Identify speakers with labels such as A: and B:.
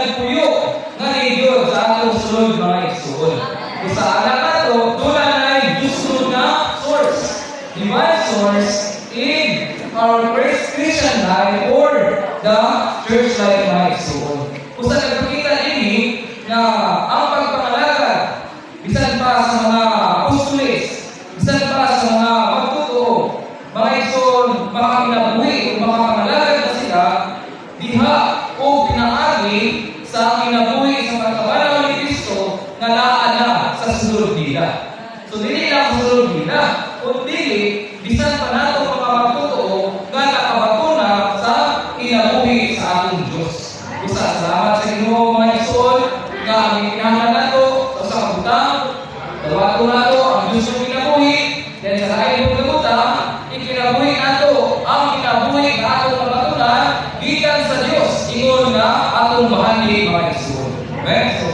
A: nagpuyo nga religion sa atong sulod mga igsoon. Kung sa anak nato, doon na gusto na source. Divine source in our Christian life or the church life mga igsoon. Kung sa nagpakita ini na ang pagpangalagad, bisan pa sa mga apostoles, bisan pa sa mga magtutoo, mga igsoon, mga kinabuhi, mga pangalagad na sila, diha o pinaagi sa kinabuhi sa pagkabanaw ni Kristo na naana sa sulod nila. So, dili lang sa sulod nila, kundi bisan pa nato mga magtutoo nga nakabato na sa kinabuhi sa atong Diyos. Isa, salamat sa Ginoo mga igsoon nga ang kinahanglan nato sa kabutang, pagwato nato ang Diyos ng kinabuhi, then sa lain ng kabutang, ikinabuhi nato ang kinabuhi na atong mabatunan gikan sa Diyos ingon nga atong bahagi mga igsoon. Amen. So,